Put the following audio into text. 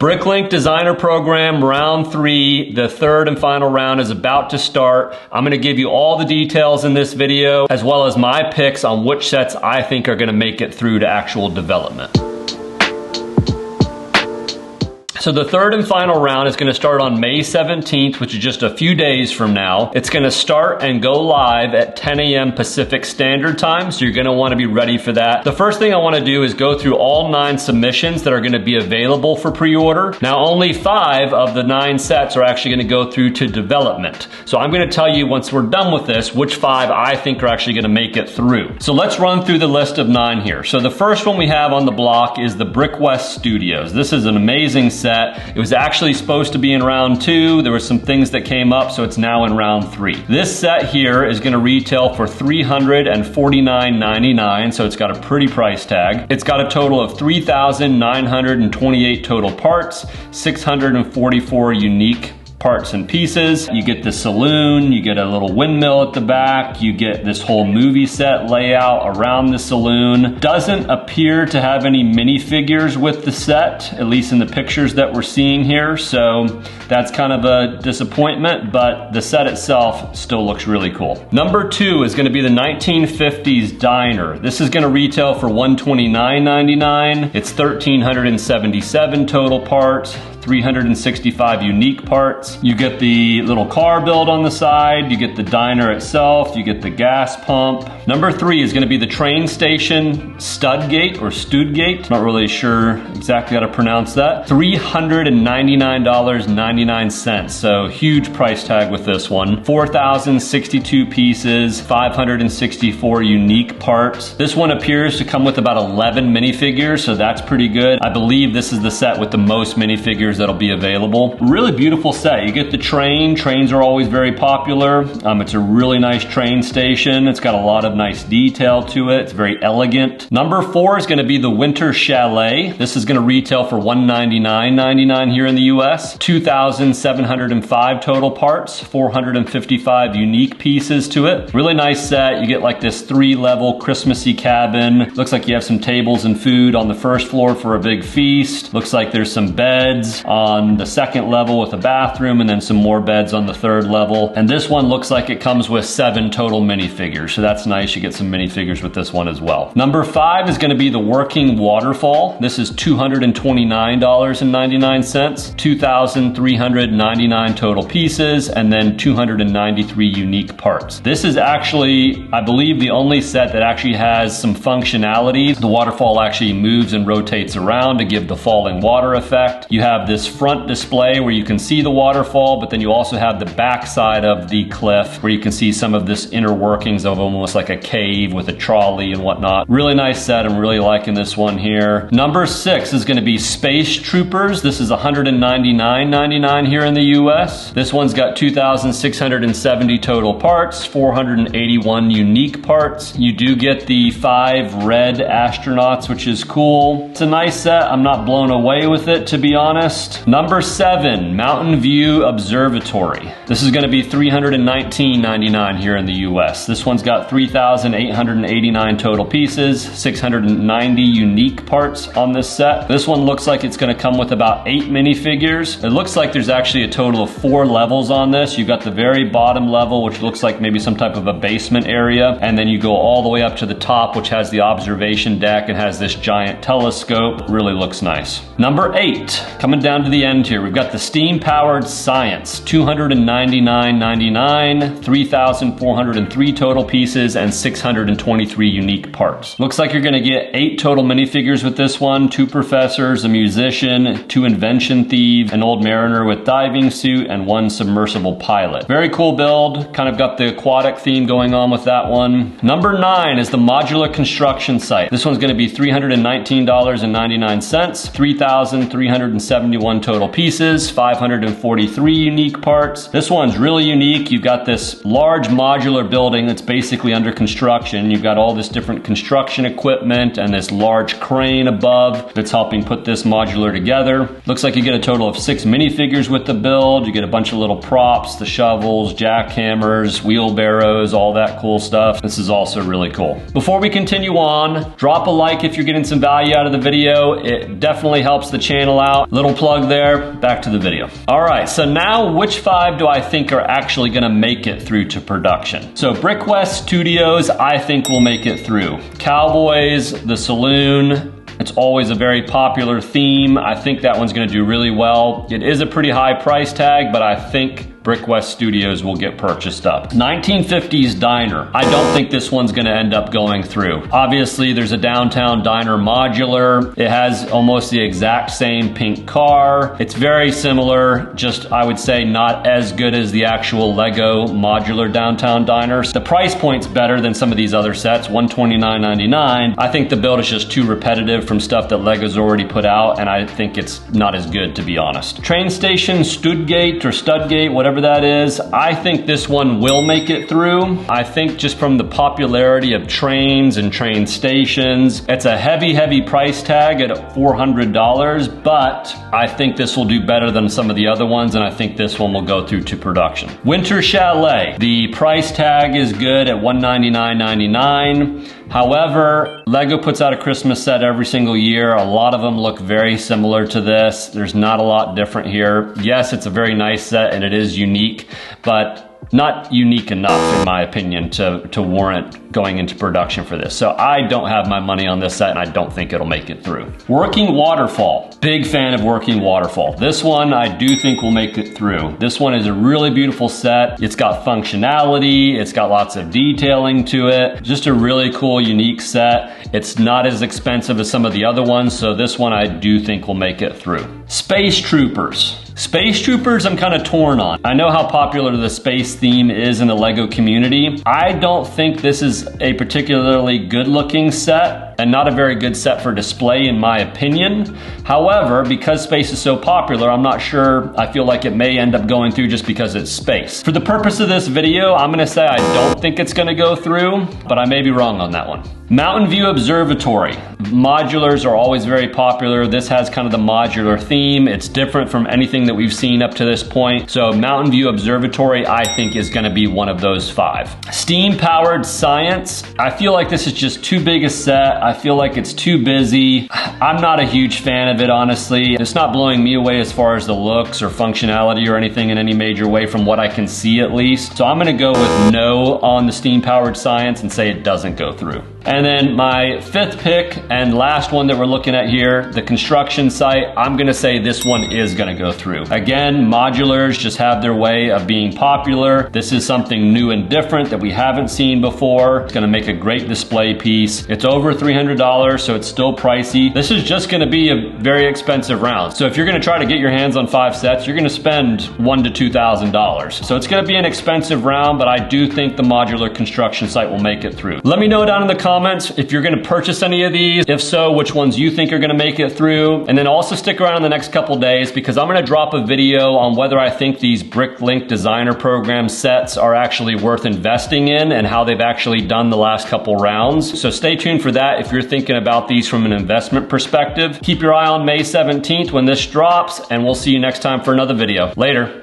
BRICKLINK Designer Program Round 3, the third and final round is about to start. I'm going to give you all the details in this video, as well as my picks on which sets I think are going to make it through to actual development. So the third and final round is going to start on May 17th, which is just a few days from now. It's going to start and go live at 10 a.m. Pacific Standard Time, so you're going to want to be ready for that. The first thing I want to do is go through all 9 submissions that are going to be available for pre-order. Now, only 5 of the 9 sets are actually going to go through to development. So I'm going to tell you, once we're done with this, which 5 I think are actually going to make it through. So let's run through the list of 9 here. So the first one we have on the block is the Brick West Studios. This is an amazing set. It was actually supposed to be in round 2. There were some things that came up, so it's now in round 3. This set here is going to retail for $349.99, so it's got a pretty price tag. It's got a total of 3,928 total parts, 644 unique parts and pieces. You get the saloon, you get a little windmill at the back, you get this whole movie set layout around the saloon. Doesn't appear to have any minifigures with the set, at least in the pictures that we're seeing here, so that's kind of a disappointment, but the set itself still looks really cool. Number 2 is going to be the 1950s diner. This is going to retail for $129.99. It's 1,377 total parts, 365 unique parts. You get the little car build on the side, you get the diner itself, you get the gas pump. Number 3 is going to be the train station Studgate or Studgate. Not really sure exactly how to pronounce that. $399.99, so huge price tag with this one. 4,062 pieces, 564 unique parts. This one appears to come with about 11 minifigures, so that's pretty good. I believe this is the set with the most minifigures that'll be available. Really beautiful set. You get the train. Trains are always very popular. It's a really nice train station. It's got a lot of nice detail to it. It's very elegant. Number 4 is going to be the Winter Chalet. This is going to retail for $199.99 here in the US. 2,705 total parts, 455 unique pieces to it. Really nice set. You get like this 3-level Christmassy cabin. Looks like you have some tables and food on the first floor for a big feast. Looks like there's some beds on the second level with a bathroom, and then some more beds on the third level. And this one looks like it comes with 7 total minifigures, so that's nice. You get some minifigures with this one as well. Number 5 is going to be the Working Waterfall. This is $229.99, 2,399 total pieces, and then 293 unique parts. This is actually, I believe, the only set that actually has some functionality. The waterfall actually moves and rotates around to give the falling water effect. You have this front display where you can see the waterfall, but then you also have the back side of the cliff where you can see some of this inner workings of almost like a cave with a trolley and whatnot. Really nice set. I'm really liking this one here. Number 6 is going to be Space Troopers. This is $199.99 here in the US. This one's got 2,670 total parts, 481 unique parts. You do get the 5 red astronauts, which is cool. It's a nice set. I'm not blown away with it, to be honest. Number 7, Mountain View Observatory. This is going to be $319.99 here in the US. This one's got 3,889 total pieces, 690 unique parts on this set. This one looks like it's going to come with about 8 minifigures. It looks like there's actually a total of 4 levels on this. You've got the very bottom level, which looks like maybe some type of a basement area, and then you go all the way up to the top, which has the observation deck and has this giant telescope. Really looks nice. Number 8, coming down to the end here, we've got the steam-powered Science, $299.99, 3,403 total pieces, and 623 unique parts. Looks like you're going to get 8 total minifigures with this one, 2 professors, a musician, 2 invention thieves, an old mariner with diving suit, and 1 submersible pilot. Very cool build, kind of got the aquatic theme going on with that one. Number 9 is the modular construction site. This one's going to be $319.99, 3,371 total pieces, 543 unique parts. This one's really unique. You've got this large modular building that's basically under construction. You've got all this different construction equipment and this large crane above that's helping put this modular together. Looks like you get a total of 6 minifigures with the build. You get a bunch of little props, the shovels, jackhammers, wheelbarrows, all that cool stuff. This is also really cool. Before we continue on, drop a like if you're getting some value out of the video. It definitely helps the channel out. Little plug plug there. Back to the video. All right, so now which 5 do I think are actually gonna make it through to production? So Brick West Studios, I think will make it through. Cowboys, The Saloon, it's always a very popular theme. I think that one's gonna do really well. It is a pretty high price tag, but I think Brick West Studios will get purchased up. 1950s Diner. I don't think this one's gonna end up going through. Obviously, there's a Downtown Diner modular. It has almost the exact same pink car. It's very similar, just I would say not as good as the actual Lego modular Downtown Diner. The price point's better than some of these other sets, $129.99. I think the build is just too repetitive from stuff that Lego's already put out, and I think it's not as good, to be honest. Train Station Studgate or Studgate, whatever that is, I think this one will make it through. I think just from the popularity of trains and train stations, it's a heavy price tag at $400, but I think this will do better than some of the other ones, and I think this one will go through to production. Winter Chalet, the price tag is good at $199.99. However, Lego puts out a Christmas set every single year. A lot of them look very similar to this. There's not a lot different here. Yes, it's a very nice set and it is unique, but not unique enough, in my opinion, to warrant going into production for this. So I don't have my money on this set and I don't think it'll make it through. Working Waterfall. Big fan of Working Waterfall. This one I do think will make it through. This one is a really beautiful set. It's got functionality. It's got lots of detailing to it. Just a really cool, unique set. It's not as expensive as some of the other ones, so this one I do think will make it through. Space Troopers. Space Troopers I'm kind of torn on. I know how popular the space theme is in the Lego community. I don't think this is a particularly good looking set and not a very good set for display in my opinion. However, because space is so popular, I'm not sure, I feel like it may end up going through just because it's space. For the purpose of this video, I'm gonna say I don't think it's gonna go through, but I may be wrong on that one. Mountain View Observatory. Modulars are always very popular. This has kind of the modular theme. It's different from anything that we've seen up to this point. So Mountain View Observatory, I think, is gonna be one of those 5. Steam Powered Science. I feel like this is just too big a set. I feel like it's too busy. I'm not a huge fan of it, honestly. It's not blowing me away as far as the looks or functionality or anything in any major way from what I can see at least. So I'm gonna go with no on the Steam Powered Science and say it doesn't go through. And then my 5th pick and last one that we're looking at here, the construction site, I'm gonna say this one is gonna go through. Again, modulars just have their way of being popular. This is something new and different that we haven't seen before. It's gonna make a great display piece. It's over $300, so it's still pricey. This is just gonna be a very expensive round. So if you're gonna try to get your hands on 5 sets, you're gonna spend $1,000 to $2,000. So it's gonna be an expensive round, but I do think the modular construction site will make it through. Let me know down in the comments if you're gonna purchase any of these. If so, which ones you think are gonna make it through. And then also stick around in the next couple days because I'm gonna drop a video on whether I think these BRICKLINK designer program sets are actually worth investing in and how they've actually done the last couple rounds. So stay tuned for that if you're thinking about these from an investment perspective. Keep your eye on May 17th when this drops, and we'll see you next time for another video. Later.